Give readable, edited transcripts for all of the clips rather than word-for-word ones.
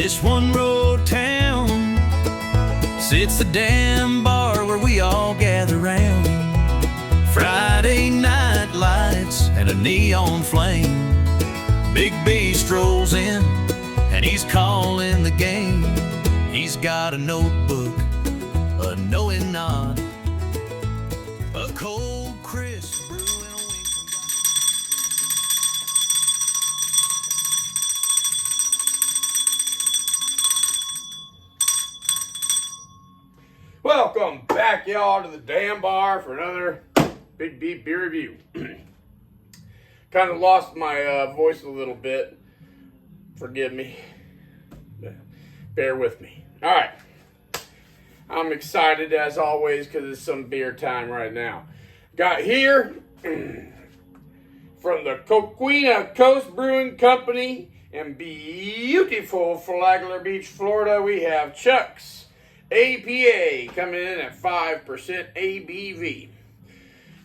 This one road town sits the damn bar where we all gather round. Friday night lights and a neon flame. Big B strolls in and he's calling the game. He's got a notebook, a knowing nod, a cold crisp brewing away from Welcome back, y'all, to the damn bar for another Big B beer review. Kind of lost my voice a little bit. Forgive me. Bear with me. All right. I'm excited as always because it's some beer time right now. Got here from the Coquina Coast Brewing Company in beautiful Flagler Beach, Florida. We have Chuck's APA coming in at 5% ABV.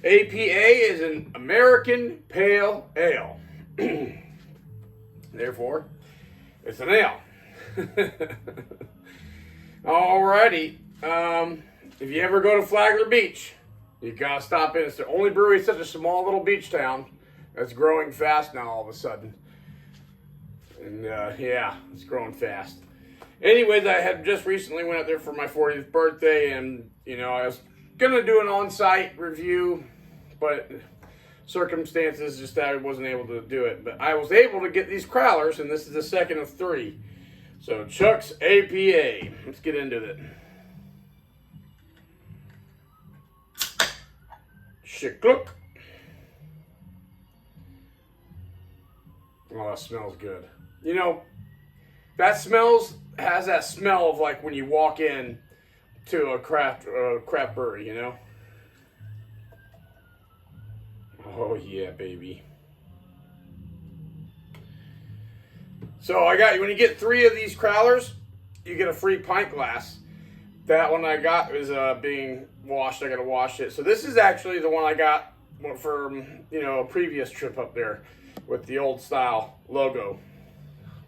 APA is an American Pale Ale. Therefore, it's an ale. Alrighty. If you ever go to Flagler Beach, you gotta stop in. It's the only brewery in such a small little beach town that's growing fast now all of a sudden. And yeah, it's growing fast. Anyways, I had just recently went up there for my 40th birthday, and I was gonna do an on-site review, but circumstances just that I wasn't able to do it. But I was able to get these crowlers, and this is the second of three. So Chuck's APA. Let's get into it. Look. Oh, that smells good. That has that smell of like when you walk in to a craft brewery, Oh yeah, baby. So when you get 3 of these crowlers, you get a free pint glass. That one I got is being washed. I gotta wash it. So this is actually the one I got for a previous trip up there with the old style logo.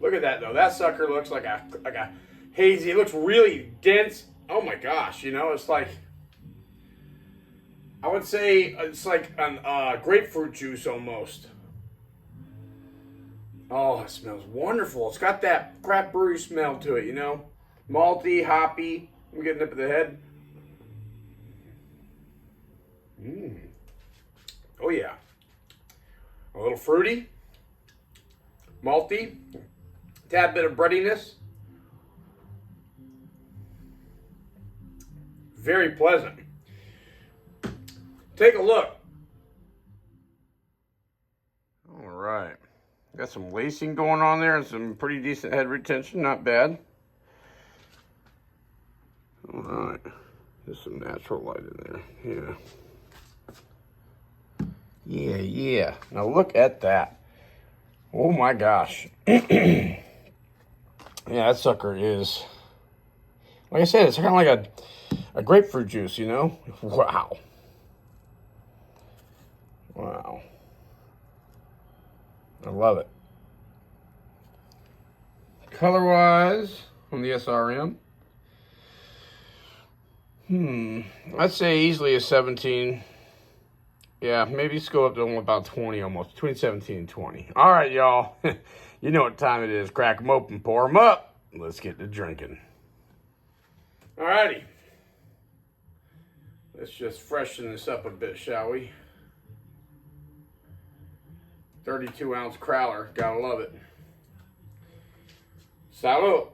Look at that though. That sucker looks like a hazy. It looks really dense. Oh my gosh, it's like, I would say it's like a grapefruit juice almost. Oh, it smells wonderful. It's got that craft brewery smell to it, malty, hoppy. I'm getting up at the head. Oh yeah. A little fruity, malty, tad bit of breadiness. Very pleasant. Take a look. All right. Got some lacing going on there and some pretty decent head retention. Not bad. All right. There's some natural light in there. Yeah. Now look at that. Oh my gosh. Yeah, that sucker is, like I said, it's kind of like a grapefruit juice, Wow. I love it. Color-wise, on the SRM, I'd say easily a 17. Yeah, maybe let's go up to about 20 almost, between 17 and 20. All right, y'all. You know what time it is. Crack them open, pour them up. Let's get to drinking. All righty. Let's just freshen this up a bit, shall we? 32-ounce crowler. Gotta love it. Salud.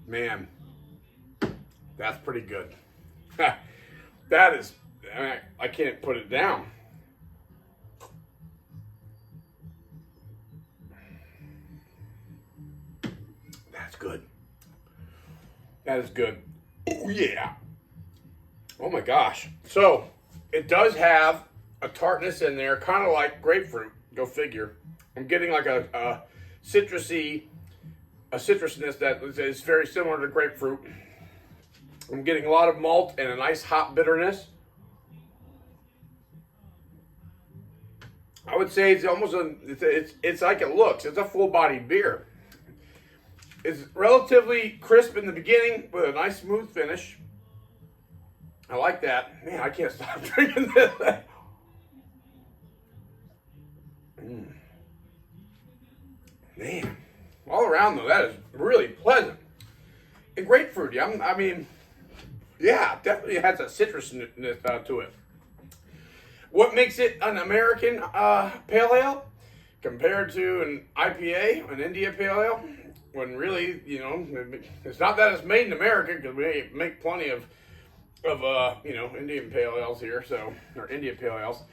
Man, that's pretty good. That is, I can't put it down. That's good. That is good. Oh, yeah. Oh my gosh. So, it does have a tartness in there, kind of like grapefruit. Go figure. I'm getting like a citrusness that is very similar to grapefruit. I'm getting a lot of malt and a nice hop bitterness. I would say it's almost it's like it looks. It's a full-bodied beer. It's relatively crisp in the beginning with a nice smooth finish. I like that. Man, I can't stop drinking this. Man, all around though, that is really pleasant and grapefruity. I mean, yeah, definitely has a citrusness to it. What makes it an American pale ale compared to an IPA, an India pale ale? When really, you know, it's not that it's made in America, because we make plenty of you know, Indian pale ales here, so, or India pale ales.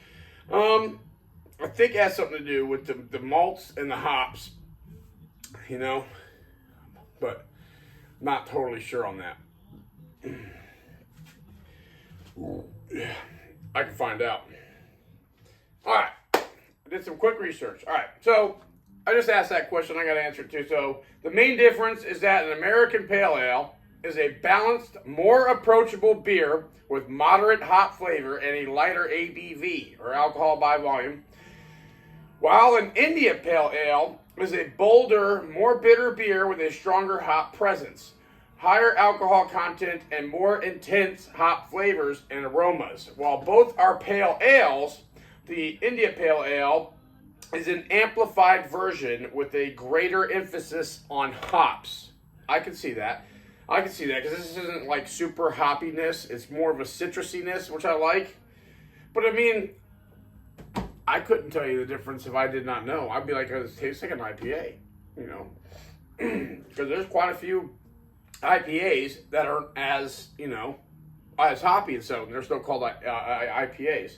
I think it has something to do with the malts and the hops, you know, but not totally sure on that. I can find out. All right, I did some quick research. All right, so I just asked that question. I got to answer it too. So the main difference is that an American pale ale is a balanced, more approachable beer with moderate hop flavor and a lighter ABV, or alcohol by volume, while an India pale ale is a bolder, more bitter beer with a stronger hop presence, higher alcohol content, and more intense hop flavors and aromas. While both are pale ales, the India pale ale is an amplified version with a greater emphasis on hops. I can see that. Because this isn't like super hoppiness. It's more of a citrusiness, which I like. But I mean, I couldn't tell you the difference if I did not know. I'd be like, oh, this tastes like an IPA, you know. Because there's quite a few IPAs that aren't as, you know, as hoppy and so they're still called IPAs.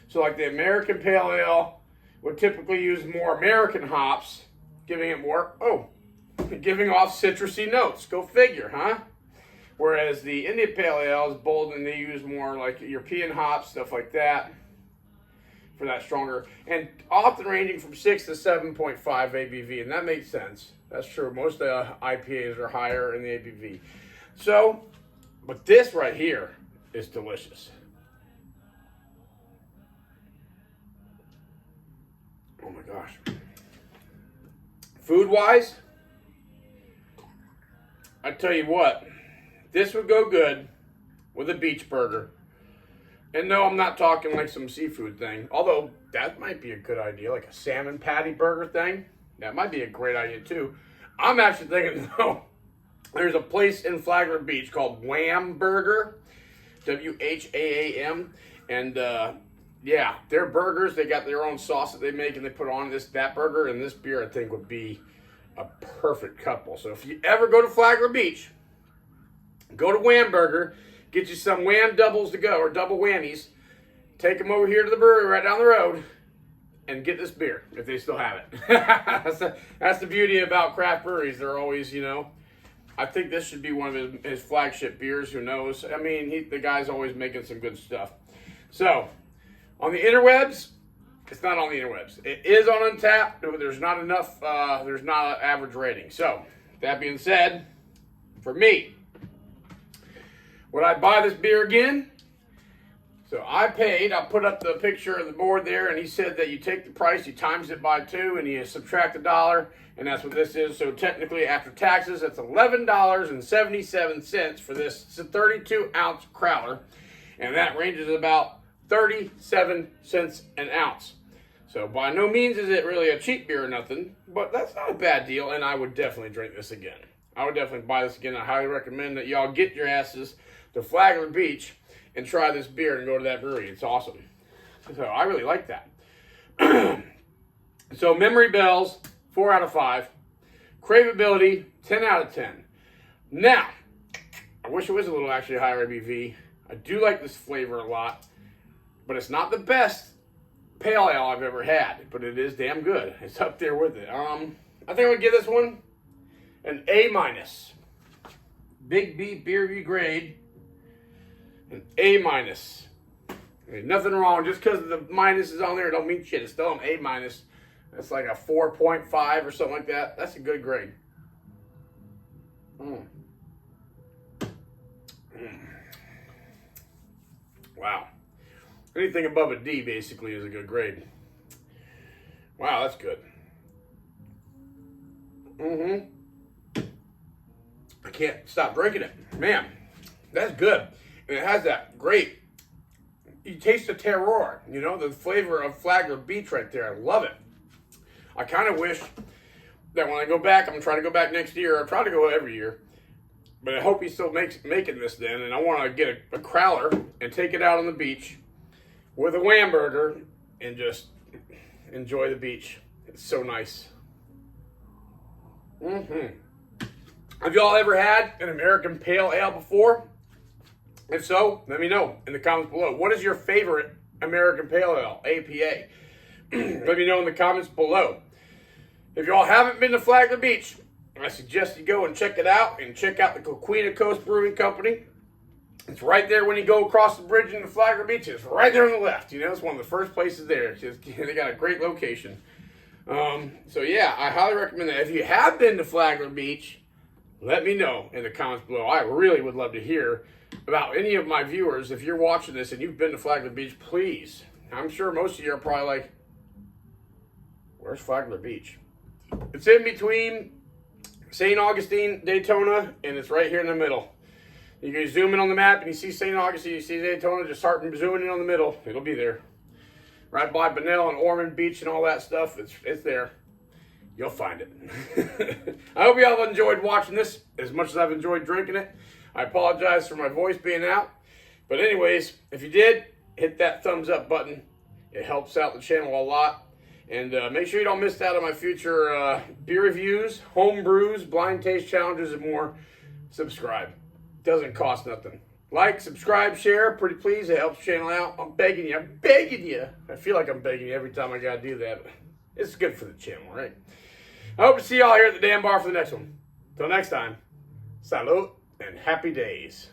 So like the American Pale Ale would typically use more American hops, giving off citrusy notes. Go figure, huh? Whereas the India Pale Ale is bold and they use more like European hops, stuff like that, for that stronger, and often ranging from 6 to 7.5 ABV, and that makes sense. That's true. Most IPAs are higher in the ABV. So, but this right here is delicious. Oh my gosh. Food-wise, I tell you what, this would go good with a beach burger. And no, I'm not talking like some seafood thing, although that might be a good idea, like a salmon patty burger thing. That might be a great idea too. I'm actually thinking, though, there's a place in Flagler Beach called Wham Burger, WHAAM, and yeah, their burgers, they got their own sauce that they make and they put on that burger, and this beer I think would be a perfect couple. So if you ever go to Flagler Beach, go to Wham Burger, get you some Wham doubles to go, or double whammies, take them over here to the brewery right down the road, and get this beer, if they still have it. That's the beauty about craft breweries. They're always, you know, I think this should be one of his flagship beers, who knows? I mean, the guy's always making some good stuff. So, on the interwebs, it's not on the interwebs. It is on Untappd, but there's not enough, there's not an average rating. So, that being said, for me, would I buy this beer again? So I put up the picture of the board there, and he said that you take the price, you times it by 2, and you subtract $1, and that's what this is. So technically, after taxes, that's $11.77 for this 32-ounce crowler, and that ranges about 37 cents an ounce. So by no means is it really a cheap beer or nothing, but that's not a bad deal, and I would definitely drink this again. I would definitely buy this again. I highly recommend that y'all get your asses to Flagler Beach and try this beer and go to that brewery. It's awesome. So I really like that. So memory bells, 4 out of 5. Craveability, 10 out of 10. Now, I wish it was a little actually higher ABV. I do like this flavor a lot, but it's not the best pale ale I've ever had, but it is damn good. It's up there with it. I think I would give this one an A-. Big B beer grade, an A-. There's nothing wrong. Just because the minus is on there, don't mean shit. It's still an A minus. That's like a 4.5 or something like that. That's a good grade. Wow. Anything above a D basically is a good grade. Wow, that's good. I can't stop drinking it. Man, that's good. And it has that great, you taste the terroir, you know, the flavor of Flagler Beach right there. I love it. I kind of wish that when I go back, I'm trying to go back next year. I try to go every year. But I hope he still making this then. And I want to get a crowler and take it out on the beach with a wham burger and just enjoy the beach. It's so nice. Have y'all ever had an American Pale Ale before? If so, let me know in the comments below. What is your favorite American Pale Ale, APA? Let me know in the comments below. If y'all haven't been to Flagler Beach, I suggest you go and check it out and check out the Coquina Coast Brewing Company. It's right there when you go across the bridge into Flagler Beach. It's right there on the left. You know, it's one of the first places there. It's just, they got a great location. So yeah, I highly recommend that. If you have been to Flagler Beach, let me know in the comments below. I really would love to hear about any of my viewers. If you're watching this and you've been to Flagler Beach, please. I'm sure most of you are probably like, where's Flagler Beach? It's in between St. Augustine, Daytona, and it's right here in the middle. You can zoom in on the map and you see St. Augustine, you see Daytona, just start zooming in on the middle. It'll be there. Right by Bunnell and Ormond Beach and all that stuff. It's there. You'll find it. I hope y'all enjoyed watching this as much as I've enjoyed drinking it. I apologize for my voice being out. But anyways, if you did, hit that thumbs up button. It helps out the channel a lot. And make sure you don't miss out on my future beer reviews, home brews, blind taste challenges, and more. Subscribe. Doesn't cost nothing. Like, subscribe, share, pretty please. It helps the channel out. I'm begging you. I'm begging you. I feel like I'm begging you every time I got to do that. It's good for the channel, right? I hope to see y'all here at the damn bar for the next one. Till next time, salute and happy days.